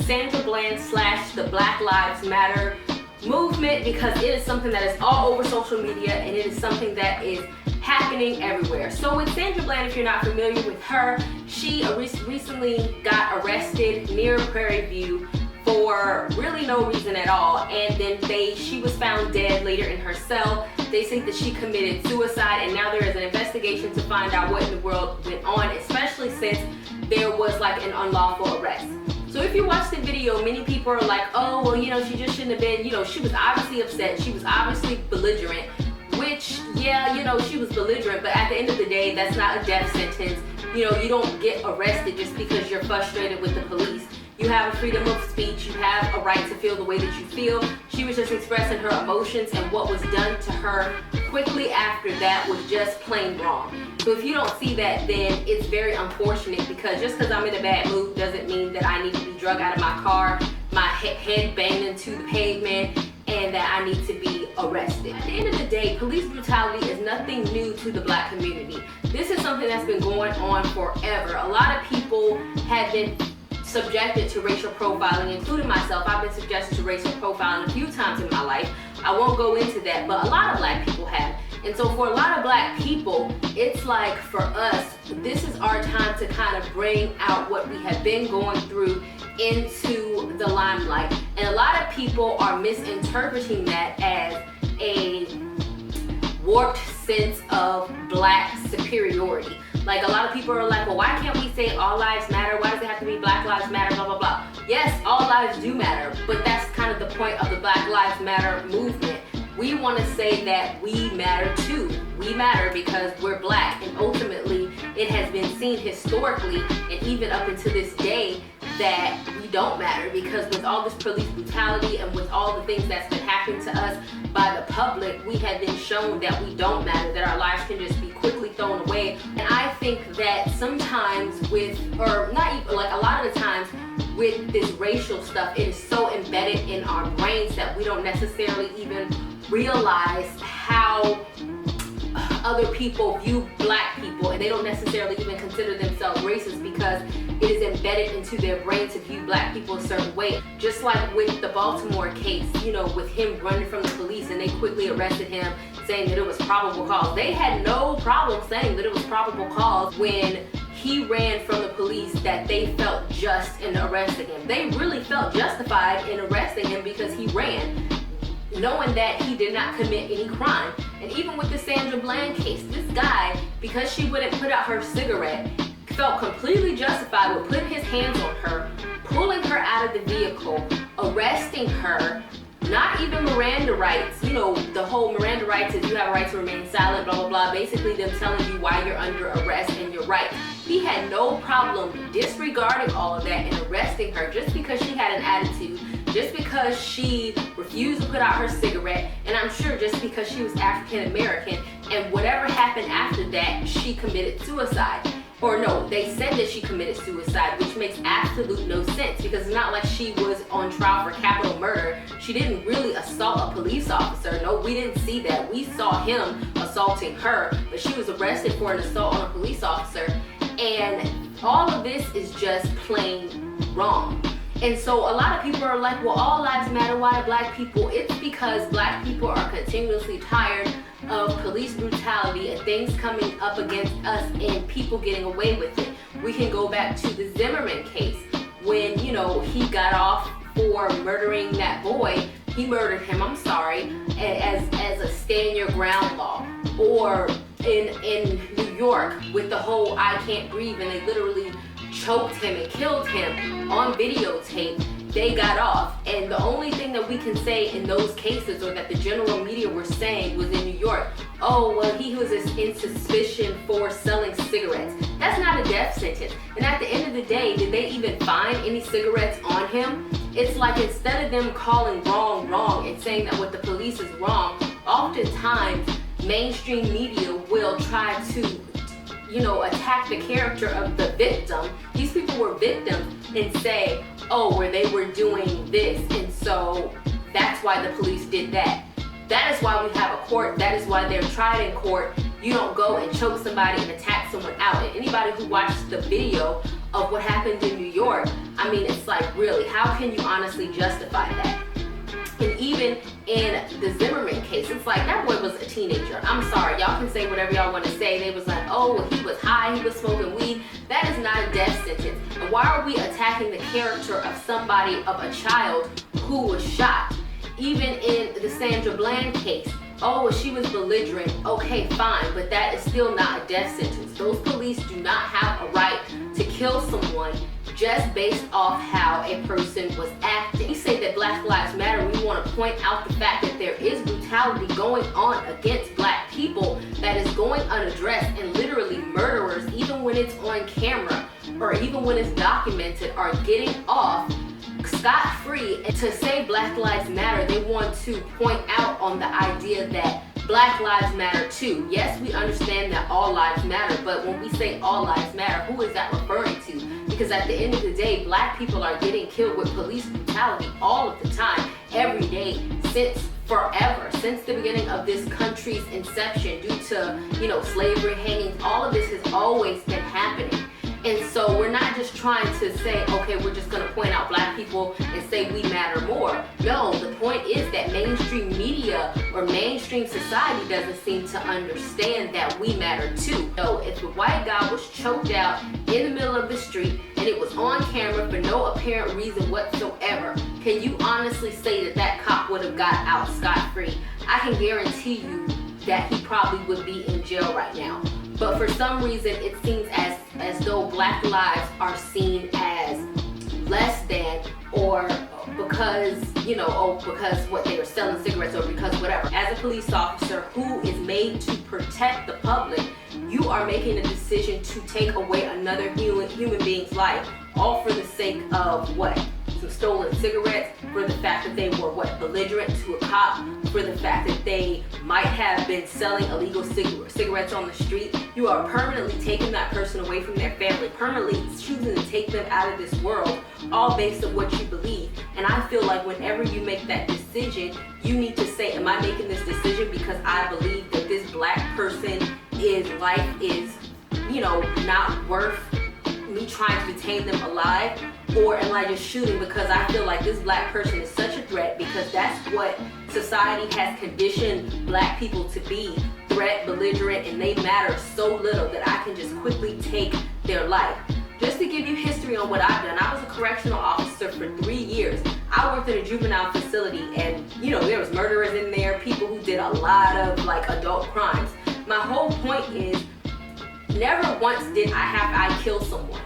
Sandra Bland / the Black Lives Matter movement, because it is something that is all over social media and it is something that is happening everywhere. So with Sandra Bland, if you're not familiar with her, she recently got arrested near Prairie View for really no reason at all, and then she was found dead later in her cell. They say that she committed suicide, and now there is an investigation to find out what in the world went on, especially since there was like an unlawful arrest. So if you watch the video, many people are like, oh, well, you know, she just shouldn't have been, you know, she was obviously upset, she was obviously belligerent, which, yeah, you know, she was belligerent, but at the end of the day, that's not a death sentence. You know, you don't get arrested just because you're frustrated with the police. You have a freedom of speech, you have a right to feel the way that you feel. She was just expressing her emotions, and what was done to her quickly after that was just plain wrong. So if you don't see that, then it's very unfortunate, because just because I'm in a bad mood doesn't mean that I need to be drug out of my car, my head banged into the pavement, and that I need to be arrested. At the end of the day, police brutality is nothing new to the Black community. This is something that's been going on forever. A lot of people have been subjected to racial profiling, including myself. I've been subjected to racial profiling a few times in my life. I won't go into that, but a lot of Black people have. And so for a lot of Black people, it's like, for us, this is our time to kind of bring out what we have been going through into the limelight. And a lot of people are misinterpreting that as a warped sense of Black superiority. Like, a lot of people are like, well, why can't we say all lives matter? Why does it have to be Black Lives Matter, blah, blah, blah. Yes, all lives do matter, but that's kind of the point of the Black Lives Matter movement. We want to say that we matter too. We matter because we're Black, and ultimately it has been seen historically and even up until this day that we don't matter, because with all this police brutality and with all the things that's been happening to us by the public, we have been shown that we don't matter, that our lives can just be quickly thrown away. And I think that sometimes or not even, like a lot of the times with this racial stuff, it is so embedded in our brains that we don't necessarily even realize how other people view Black people, and they don't necessarily even consider themselves racist because it is embedded into their brain to view Black people a certain way. Just like with the Baltimore case, you know, with him running from the police and they quickly arrested him saying that it was probable cause. They had no problem saying that it was probable cause when he ran from the police, that they felt just in arresting him. They really felt justified in arresting him because he ran, knowing that he did not commit any crime. And even with the Sandra Bland case, this guy, because she wouldn't put out her cigarette, felt completely justified with putting his hands on her, pulling her out of the vehicle, arresting her, not even Miranda rights. You know, the whole Miranda rights is you have a right to remain silent, blah, blah, blah. Basically them telling you why you're under arrest and your rights. He had no problem disregarding all of that and arresting her just because she had an attitude, just because she refused to put out her cigarette, and I'm sure just because she was African American. And whatever happened after that, she committed suicide. Or no, they said that she committed suicide, which makes absolute no sense, because it's not like she was on trial for capital murder. She didn't really assault a police officer. No, we didn't see that. We saw him assaulting her, but she was arrested for an assault on a police officer. And all of this is just plain wrong. And so a lot of people are like, well, all lives matter, why do Black people? It's because Black people are continuously tired of police brutality and things coming up against us and people getting away with it. We can go back to the Zimmerman case when, you know, he got off for murdering that boy. He murdered him, I'm sorry, as a stand your ground law. Or in New York with the whole I can't breathe, and they literally choked him and killed him on videotape. They got off, and the only thing that we can say in those cases, or that the general media were saying, was in New York, oh, well, he was in suspicion for selling cigarettes. That's not a death sentence. And at the end of the day, did they even find any cigarettes on him? It's like, instead of them calling wrong wrong and saying that what the police is wrong, oftentimes mainstream media will try to, you know, attack the character of the victim. These people were victims, and say, oh, where they were doing this, and so that's why the police did that. That is why we have a court. That is why they're tried in court. You don't go and choke somebody and attack someone out. And anybody who watched the video of what happened in New York, I mean, it's like, really, how can you honestly justify that? And even in the Zimmerman case, it's like, that boy was a teenager. I'm sorry, y'all can say whatever y'all want to say. They was like, oh, well, he was high, he was smoking weed. That is not a death sentence. And why are we attacking the character of somebody, of a child who was shot? Even in the Sandra Bland case, oh, well, she was belligerent. Okay, fine, but that is still not a death sentence. Those police do not have a right to kill someone just based off how a person was acting. We say that Black Lives Matter, we want to point out the fact that there is brutality going on against black people that is going unaddressed, and literally murderers, even when it's on camera or even when it's documented, are getting off scot-free. And to say Black Lives Matter, they want to point out on the idea that Black lives matter too. Yes, we understand that all lives matter, but when we say all lives matter, who is that referring to? Because at the end of the day, black people are getting killed with police brutality all of the time, every day, since forever, since the beginning of this country's inception, due to, slavery, hangings. All of this has always been happening. And so we're not just trying to say, okay, we're just going to point out black people and say we matter more. No, the point is that mainstream media or mainstream society doesn't seem to understand that we matter too. So if the white guy was choked out in the middle of the street and it was on camera for no apparent reason whatsoever, can you honestly say that that cop would have got out scot-free? I can guarantee you that he probably would be in jail right now. But for some reason, it seems as though black lives are seen as less than, or because, because what, they were selling cigarettes, or because whatever. As a police officer who is made to protect the public, you are making a decision to take away another human being's life, all for the sake of what? Some stolen cigarettes, for the fact that they were belligerent to a cop, for the fact that they might have been selling illegal cigarettes on the street. You are permanently taking that person away from their family, permanently choosing to take them out of this world, all based on what you believe. And I feel like whenever you make that decision, you need to say, am I making this decision because I believe that this black person life is, not worth me trying to detain them alive? Or am I just shooting because I feel like this black person is such a threat, because that's what society has conditioned black people to be, threat, belligerent, and they matter so little that I can just quickly take their life. Just to give you history on what I've done, I was a correctional officer for 3 years. I worked in a juvenile facility, and there was murderers in there, people who did a lot of adult crimes. My whole point is, never once did I kill someone.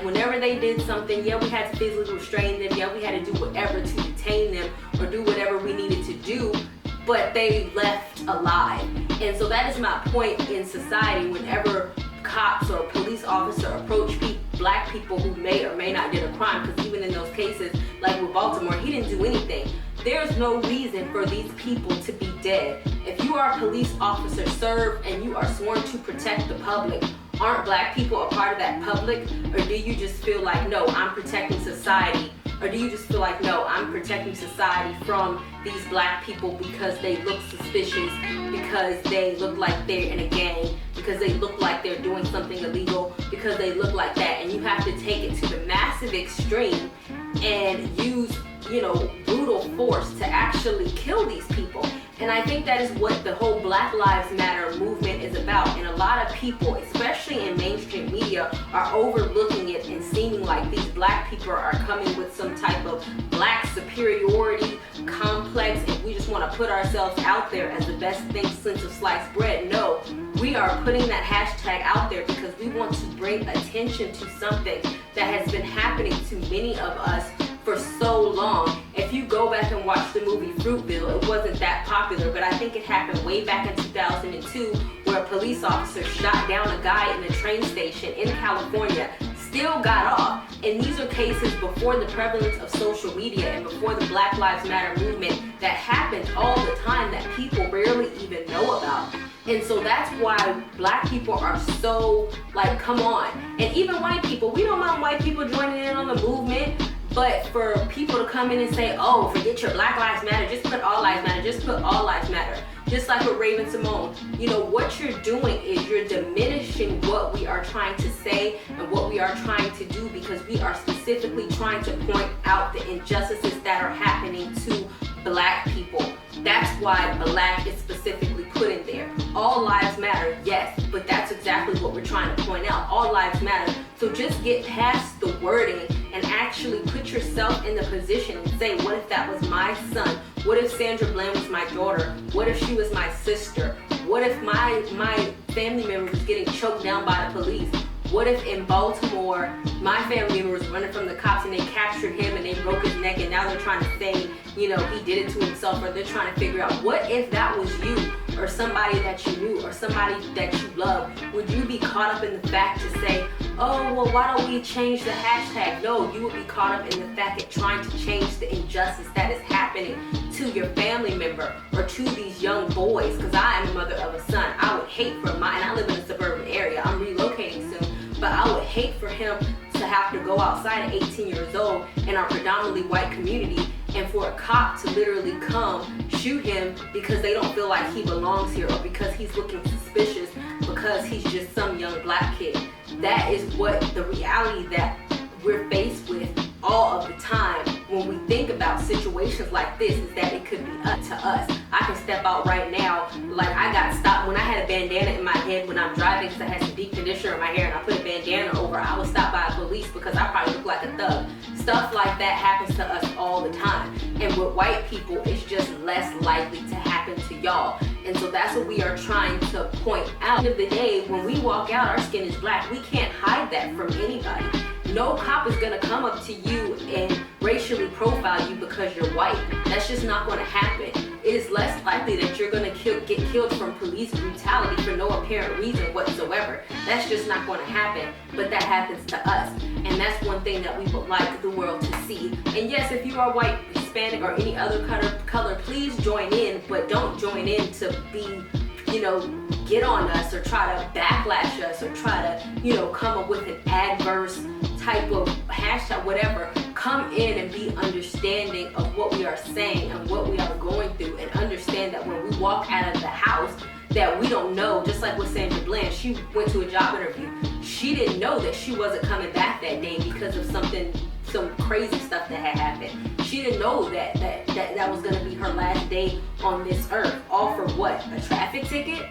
Whenever they did something, yeah, we had to physically restrain them, yeah, we had to do whatever to detain them or do whatever we needed to do, but they left alive. And so that is my point in society. Whenever cops or police officer approach black people who may or may not did a crime, because even in those cases, like with Baltimore, he didn't do anything. There's no reason for these people to be dead. If you are a police officer, serve, and you are sworn to protect the public, aren't black people a part of that public? Or do you just feel like, no, I'm protecting society? Or do you just feel like, no, I'm protecting society from these black people because they look suspicious, because they look like they're in a gang, because they look like they're doing something illegal, because they look like that? And you have to take it to the massive extreme and use, brutal force to actually kill these people. And I think that is what the whole Black Lives Matter movement is about. And a lot of people, especially in mainstream media, are overlooking it and seeming like these black people are coming with some type of black superiority complex, and we just want to put ourselves out there as the best thing since sliced bread. No, we are putting that hashtag out there because we want to bring attention to something that has been happening to many of us for so long. If you go back and watch the movie Fruitville, it wasn't that popular, but I think it happened way back in 2002, where a police officer shot down a guy in a train station in California, still got off. And these are cases before the prevalence of social media and before the Black Lives Matter movement that happened all the time that people rarely even know about. And so that's why black people are so come on. And even white people, we don't mind white people joining in on the movement. But for people to come in and say, oh, forget your Black Lives Matter, just put all lives matter, just put all lives matter. Just like with Raven Simone, you know, what you're doing is you're diminishing what we are trying to say and what we are trying to do, because we are specifically trying to point out the injustices that are happening to Black people. That's why Black is specifically put in there. All lives matter, yes, but that's exactly what we're trying to point out. All lives matter. So just get past the wording and actually put yourself in the position and say, what if that was my son? What if Sandra Bland was my daughter? What if she was my sister? What if my family member was getting choked down by the police? What if in Baltimore, my family member was running from the cops and they captured him and they broke his neck, and now they're trying to say, you know, he did it to himself, or they're trying to figure out, what if that was you or somebody that you knew or somebody that you love? Would you be caught up in the fact to say, oh, well, why don't we change the hashtag? No, you would be caught up in the fact of trying to change the injustice that is happening to your family member or to these young boys. Because I am a mother of a son. I would hate for and I live in a suburban area. I'm relocating soon. But I would hate for him to have to go outside at 18 years old in our predominantly white community and for a cop to literally come shoot him because they don't feel like he belongs here, or because he's looking suspicious because he's just some young Black kid. That is what the reality that we're faced with all of the time when we think about situations like this, is that it could be up to us. I can step out right now, like I got stopped when I had a bandana in my head when I'm driving because I had some deep conditioner in my hair and I put a bandana over. I was stopped by police because I probably look like a thug. Stuff like that happens to us all the time. And with white people, it's just less likely to happen to y'all. And so that's what we are trying to point out. At the end of the day, when we walk out, our skin is Black. We can't hide that from anybody. No cop is gonna come up to you and racially profile you because you're white. That's just not gonna happen. It is less likely that you're gonna get killed from police brutality for no apparent reason whatsoever. That's just not gonna happen, but that happens to us. And that's one thing that we would like the world to see. And yes, if you are white, Hispanic, or any other color, please join in, but don't join in to be, you know, get on us or try to backlash us or try to, you know, come up with an adverse type of hashtag, whatever. Come in and be understanding of what we are saying and what we are going through, and understand that when we walk out of the house that we don't know, just like with Sandra Bland, she went to a job interview. She didn't know that she wasn't coming back that day because of some crazy stuff that had happened. She didn't know that was going to be her last day on this earth. All for what? A traffic ticket?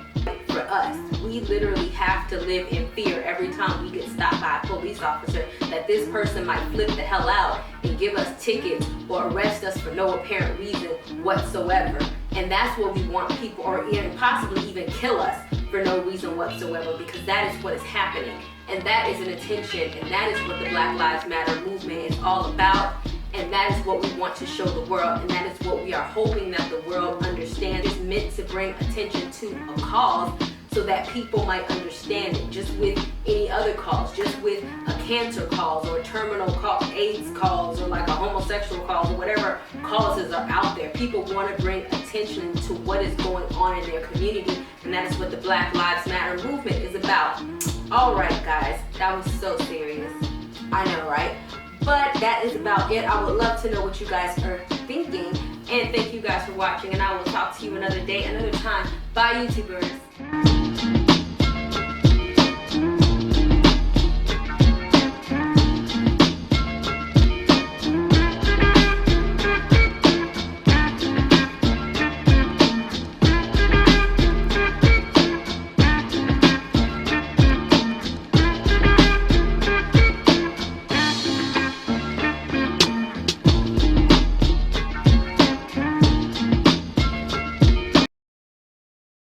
For us, we literally have to live in fear every time we get stopped by a police officer that this person might flip the hell out and give us tickets or arrest us for no apparent reason whatsoever. And that's what we want people, or even possibly even kill us for no reason whatsoever, because that is what is happening. And that is an attention, and that is what the Black Lives Matter movement is all about. And that is what we want to show the world, and that is what we are hoping that the world understands. It's meant to bring attention to a cause so that people might understand it. Just with any other cause, just with a cancer cause or a terminal cause, AIDS cause, or like a homosexual cause, or whatever causes are out there. People want to bring attention to what is going on in their community, and that is what the Black Lives Matter movement is about. All right, guys, that was so serious. I know, right? But that is about it. I would love to know what you guys are thinking. And thank you guys for watching. And I will talk to you another day, another time. Bye, YouTubers.